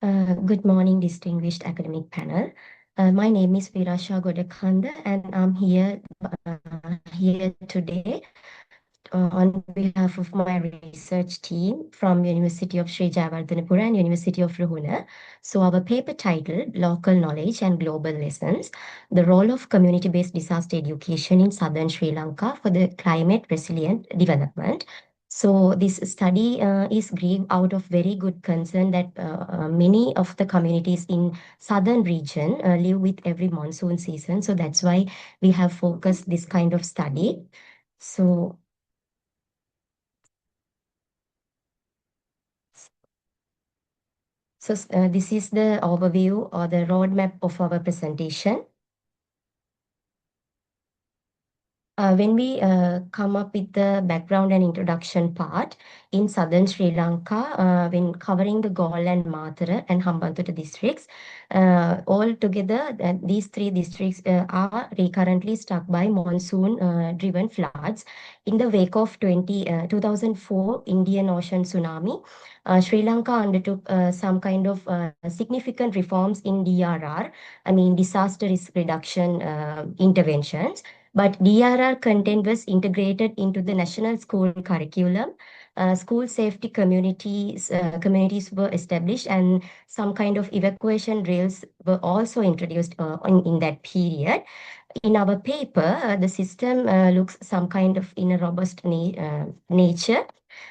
Good morning, distinguished academic panel. My name is Virasha Godakanda, and I'm here today on behalf of my research team from University of Sri Jayewardenepura and University of Ruhuna. So our paper titled Local Knowledge and Global Lessons, the Role of Community-Based Disaster Education in Southern Sri Lanka for the Climate Resilient Development. So this study is grew out of very good concern that many of the communities in southern region live with every monsoon season. So that's why we have focused this kind of study. So this is the overview or the roadmap of our presentation. When we come up with the background and introduction part in southern Sri Lanka, when covering the Galle and Matara and Hambantota districts, all together, these three districts are recurrently struck by monsoon-driven floods. In the wake of 2004 Indian Ocean tsunami, Sri Lanka undertook some kind of significant reforms in DRR, I mean disaster risk reduction interventions. But DRR content was integrated into the national school curriculum. School safety communities were established, and some kind of evacuation drills were also introduced in that period. In our paper, the system looks some kind of in a robust nature.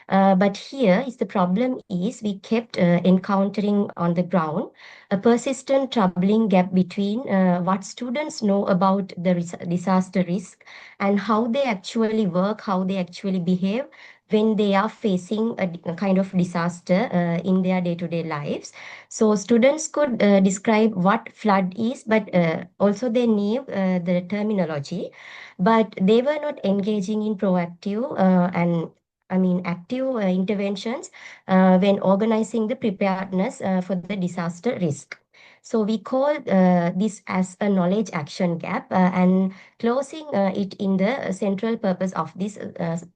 But here is the problem is we kept encountering on the ground a persistent troubling gap between what students know about the disaster risk and how they actually work, how they actually behave when they are facing a kind of disaster in their day-to-day lives. So students could describe what flood is, but also they knew the terminology, but they were not engaging in proactive and active interventions when organizing the preparedness for the disaster risk. So we call this as a knowledge action gap and closing it in the central purpose of this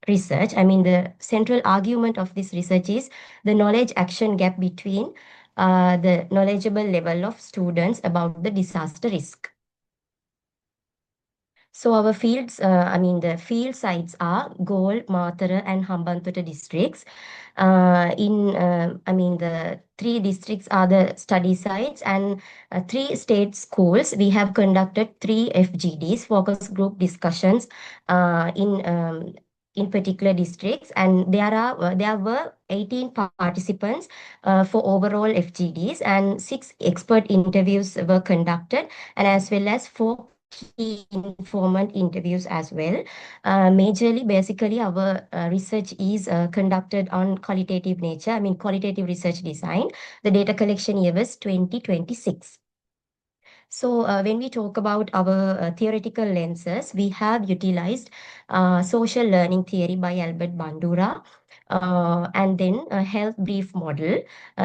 research. I mean, the central argument of this research is the knowledge action gap between the knowledgeable level of students about the disaster risk. So our fields, the field sites are Galle, Matara and Hambantota districts. The three districts are the study sites and three state schools. We have conducted 3 FGDs, focus group discussions in particular districts, and there were 18 participants for overall FGDs, and 6 expert interviews were conducted, and as well as 4 key informant interviews as well. Majorly, basically, our research is conducted on qualitative nature, qualitative research design. The data collection year was 2026. So when we talk about our theoretical lenses, we have utilized social learning theory by Albert Bandura, and then a health brief model.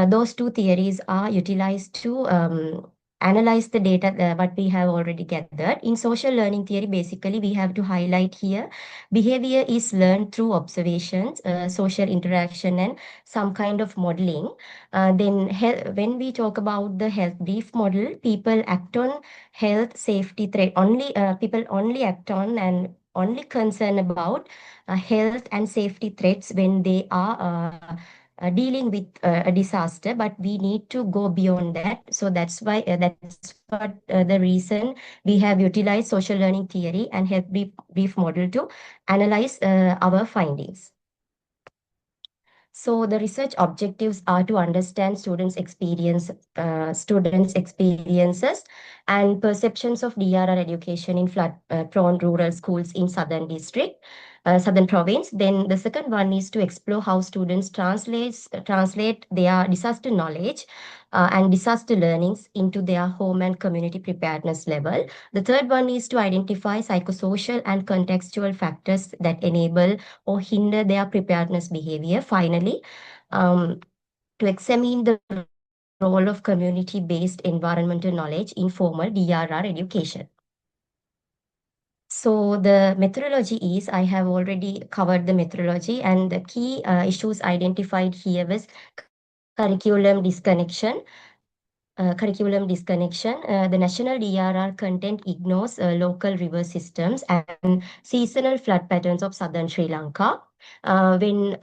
Those two theories are utilized to analyze the data what we have already gathered. In social learning theory, basically, we have to highlight here, behavior is learned through observations, social interaction, and some kind of modeling. When we talk about the health brief model, people act on health safety threat only. People only act on and only concern about health and safety threats when they are dealing with a disaster, but we need to go beyond that. So that's why that's what the reason we have utilized social learning theory and health brief model to analyze our findings. So the research objectives are to understand students' experiences and perceptions of DRR education in flood-prone rural schools in Southern District, Southern Province. Then the second one is to explore how students translate their disaster knowledge and disaster learnings into their home and community preparedness level. The third one is to identify psychosocial and contextual factors that enable or hinder their preparedness behavior. Finally, to examine the role of community-based environmental knowledge in formal DRR education. So the methodology is, I have already covered the methodology, and the key issues identified here was curriculum disconnection, curriculum disconnection. The national DRR content ignores local river systems and seasonal flood patterns of southern Sri Lanka. When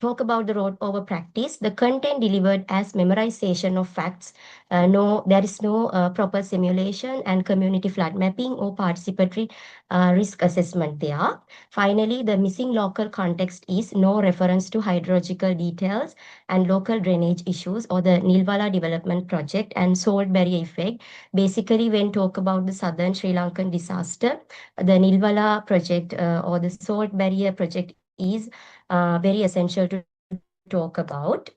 talk about the road over practice, the content delivered as memorization of facts. No, there is no proper simulation and community flood mapping or participatory risk assessment there. Finally, the missing local context is no reference to hydrological details and local drainage issues or the Nilwala development project and salt barrier effect. Basically, when talk about the southern Sri Lankan disaster, the Nilwala project or the salt barrier project is very essential to talk about.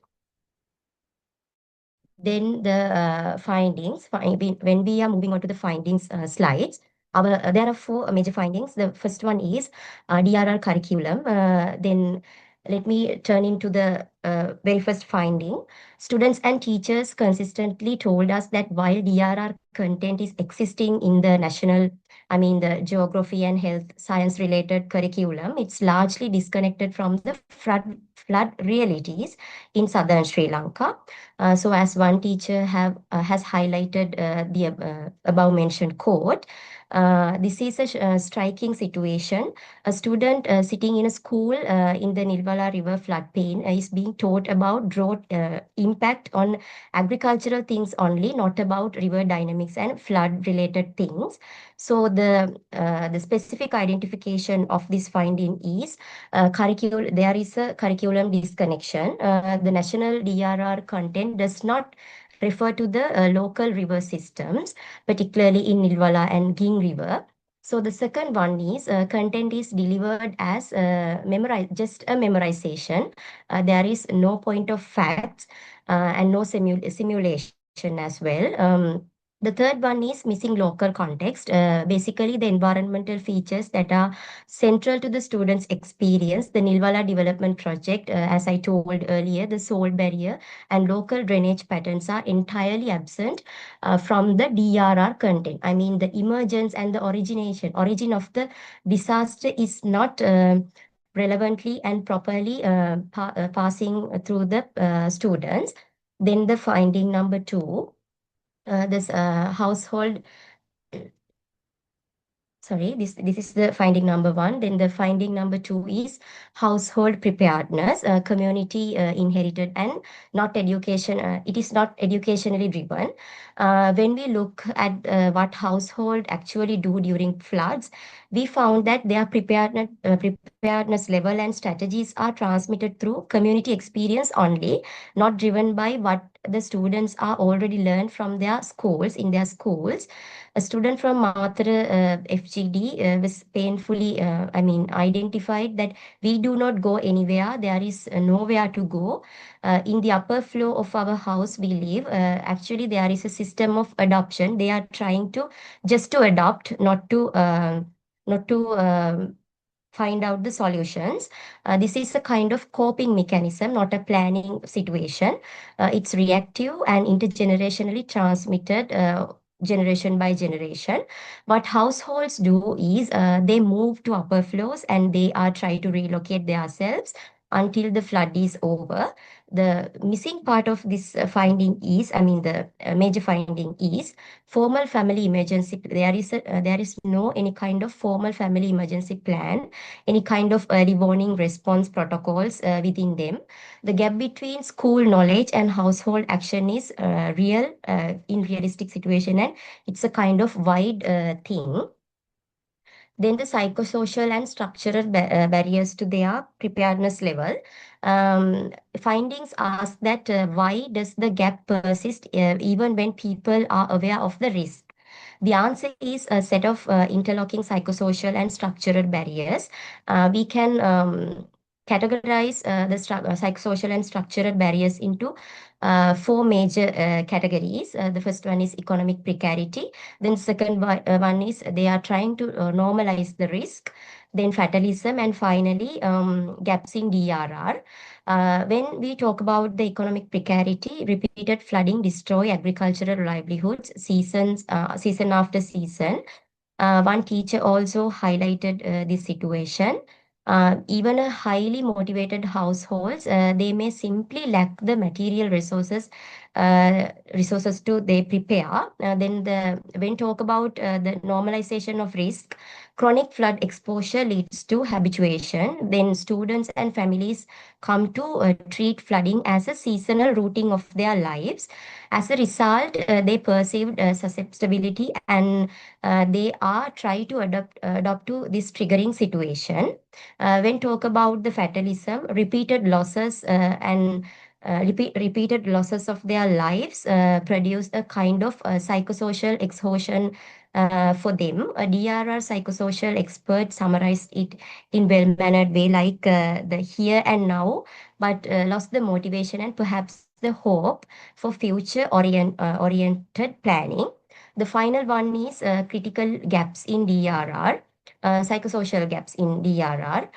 Then the findings, when we are moving on to the findings slides, there are four major findings. The first one is DRR curriculum. Then let me turn into the very first finding. Students and teachers consistently told us that while DRR content is existing in the national, the geography and health science related curriculum, it's largely disconnected from the flood realities in southern Sri Lanka. So as one teacher has highlighted the above mentioned quote, this is a striking situation. A student sitting in a school in the Nilwala River floodplain is being taught about drought impact on agricultural things only, not about river dynamics and flood related things. So the specific identification of this finding is there is a curriculum disconnection. The national DRR content does not refer to the local river systems, particularly in Nilwala and Ging River. So the second one is content is delivered as just a memorization. There is no point of facts and no simulation as well. The third one is missing local context. Basically, the environmental features that are central to the students' experience, the Nilwala development project, as I told earlier, the salt barrier and local drainage patterns are entirely absent from the DRR content. I mean, the emergence and the origin of the disaster is not relevantly and properly passing through the students. Then the finding number two, this household sorry, this is the finding number one. Then the finding number two is household preparedness, community inherited and not education. It is not educationally driven. When we look at what household actually do during floods, we found that their preparedness level and strategies are transmitted through community experience only, not driven by what the students are already learned from their schools in their schools. A student from Matara FGD was painfully, identified that we do not go anywhere. There is nowhere to go. In the upper floor of our house we live, actually there is a system of adoption. They are trying to just to adopt, not to find out the solutions. This is a kind of coping mechanism, not a planning situation. It's reactive and intergenerationally transmitted generation by generation. What households do is they move to upper floors and they are trying to relocate themselves until the flood is over. The missing part of this finding is, the major finding is formal family emergency. There is no any kind of formal family emergency plan, any kind of early warning response protocols within them. The gap between school knowledge and household action is real in realistic situation, and it's a kind of wide thing. Then the psychosocial and structural barriers to their preparedness level. Findings ask that why does the gap persist even when people are aware of the risk? The answer is a set of interlocking psychosocial and structural barriers. We can categorize the psychosocial and structural barriers into four major categories. The first one is economic precarity. Then second one is they are trying to normalize the risk. Then fatalism, and finally gaps in DRR. When we talk about the economic precarity, repeated flooding destroy agricultural livelihoods season after season. One teacher also highlighted this situation. Even a highly motivated households, they may simply lack the material resources to they prepare. Then the when talk about the normalization of risk, chronic flood exposure leads to habituation. Then students and families come to treat flooding as a seasonal routing of their lives. As a result, they perceived susceptibility, and they are try to adopt to this triggering situation. When talk about the fatalism, repeated losses and repeated losses of their lives produce a kind of psychosocial exhaustion for them. A DRR psychosocial expert summarized it in well-mannered way, like the here and now, but lost the motivation and perhaps the hope for future oriented planning. The final one is critical gaps in DRR, psychosocial gaps in DRR.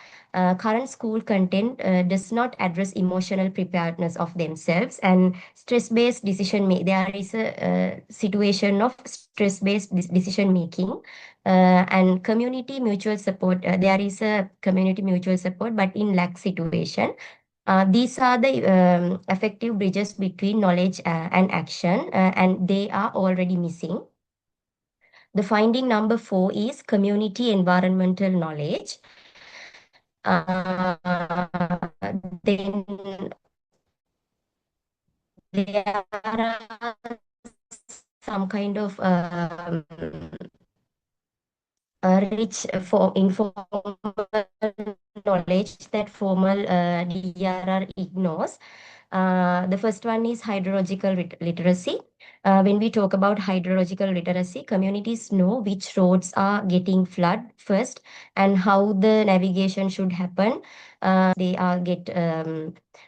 Current school content does not address emotional preparedness of themselves and stress-based decision making. There is a situation of stress-based decision making and community mutual support. There is a community mutual support, but in lack situation. These are the effective bridges between knowledge and action, and they are already missing. The finding number 4 is community environmental knowledge. Then there are some kind of rich for informal knowledge that formal DRR ignores. The first one is hydrological literacy. When we talk about hydrological literacy, communities know which roads are getting flood first and how the navigation should happen. They are get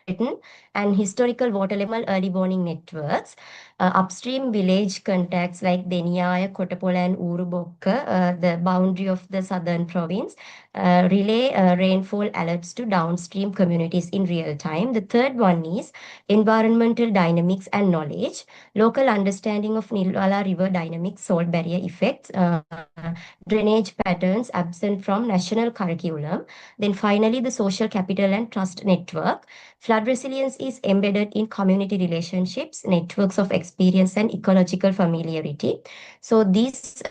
written, and historical water level early warning networks. Upstream village contacts like Deniaya, Kotapola, and Urubokka, the boundary of the southern province, relay rainfall alerts to downstream communities in real time. The third one is environmental dynamics and knowledge, local understanding of Nilwala river dynamics, salt barrier effects, drainage patterns absent from national curriculum. Then finally, the social capital and trust network. Flood resilience is embedded in community relationships, networks of experience, and ecological familiarity. So this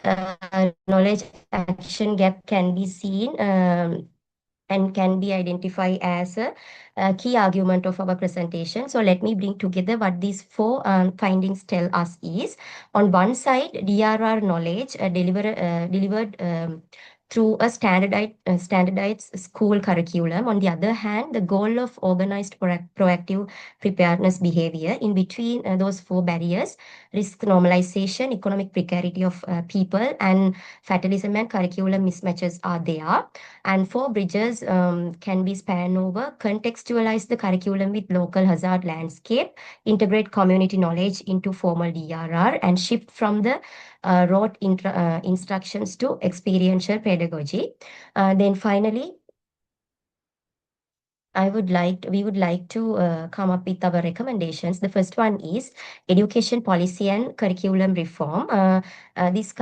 knowledge action gap can be seen and can be identified as a key argument of our presentation. So let me bring together what these four findings tell us is, on one side, DRR knowledge delivered through a standardized school curriculum. On the other hand, the goal of organized proactive preparedness behavior in between those four barriers, risk normalization, economic precarity of people, and fatalism and curriculum mismatches are there. And four bridges can be spanned over, contextualize the curriculum with local hazard landscape, integrate community knowledge into formal DRR, and shift from the rote instructions to experiential pedagogy. Then finally, we would like to come up with our recommendations. The first one is education policy and curriculum reform. This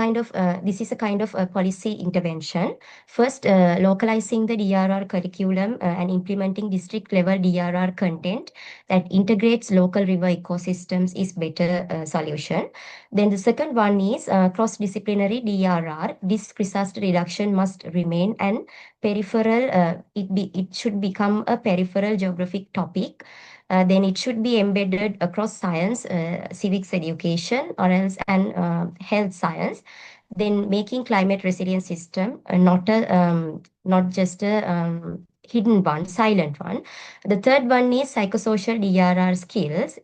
is a kind of a policy intervention. First, localizing the DRR curriculum and implementing district level DRR content that integrates local river ecosystems is better solution. Then the second one is cross-disciplinary DRR. This disaster reduction must remain an peripheral, it should become a peripheral geographic topic. Then it should be embedded across science, civics education, or else and health science. Then making climate resilience system not just a hidden one, silent one. The third one is psychosocial DRR skills.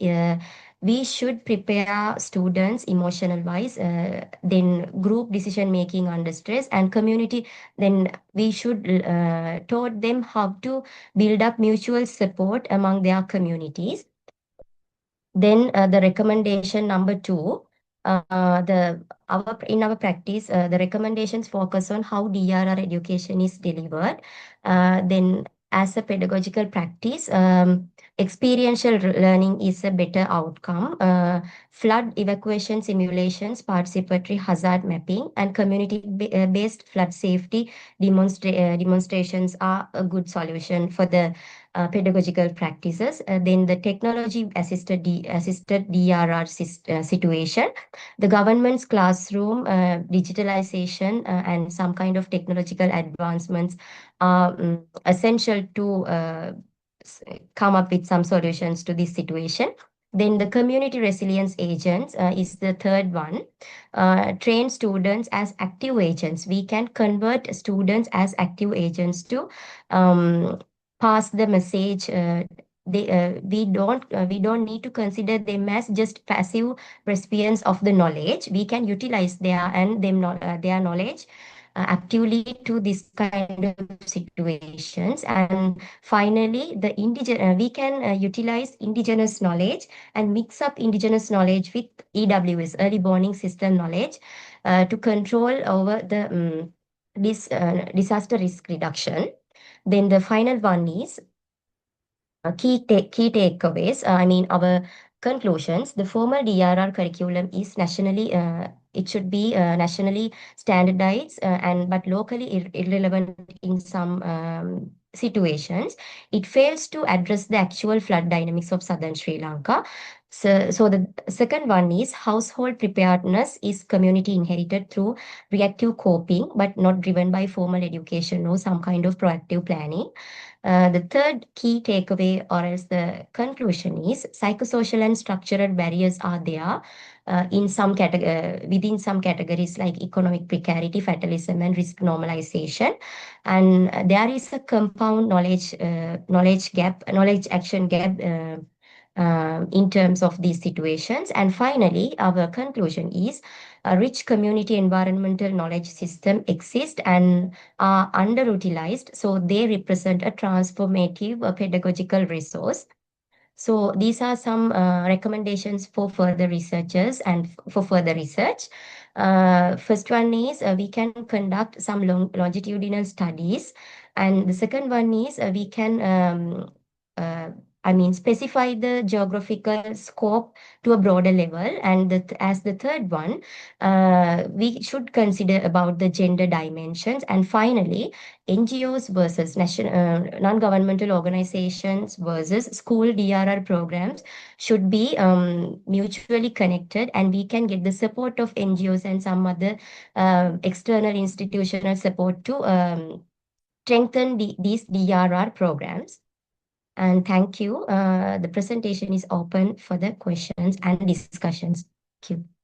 We should prepare students emotional wise, then group decision making under stress, and community. Then we should taught them how to build up mutual support among their communities. Then the recommendation number 2, in our practice, the recommendations focus on how DRR education is delivered. Then as a pedagogical practice, Experiential learning is a better outcome. Flood evacuation simulations, participatory hazard mapping, and community-based flood safety demonstrations are a good solution for the pedagogical practices. Then the technology-assisted DRR situation, the government's classroom digitalization and some kind of technological advancements are essential to come up with some solutions to this situation. Then the community resilience agents is the third one. Train students as active agents. We can convert students as active agents to um, pass the message. We don't need to consider them as just passive recipients of the knowledge. We can utilize their knowledge actively to this kind of situations. And finally, we can utilize indigenous knowledge and mix up indigenous knowledge with EWS, early warning system knowledge, to control over the disaster risk reduction. Then the final one is key takeaways. Our conclusions. The formal DRR curriculum is it should be nationally standardized and but locally irrelevant in some situations. It fails to address the actual flood dynamics of Southern Sri Lanka. So the second one is household preparedness is community inherited through reactive coping, but not driven by formal education or some kind of proactive planning. The third key takeaway or else the conclusion is psychosocial and structural barriers are there within some categories like economic precarity, fatalism, and risk normalization. And there is a compound knowledge action gap in terms of these situations. And finally, our conclusion is a rich community environmental knowledge system exists and are underutilized, so they represent a transformative pedagogical resource. So these are some recommendations for further researchers and for further research. First one is we can conduct some longitudinal studies, and the second one is we can uh, specify the geographical scope to a broader level. And as the third one, we should consider about the gender dimensions. And finally, NGOs versus non-governmental organizations versus school DRR programs should be mutually connected, and we can get the support of NGOs and some other external institutional support to strengthen these DRR programs. And thank you. The presentation is open for the questions and discussions. Thank you.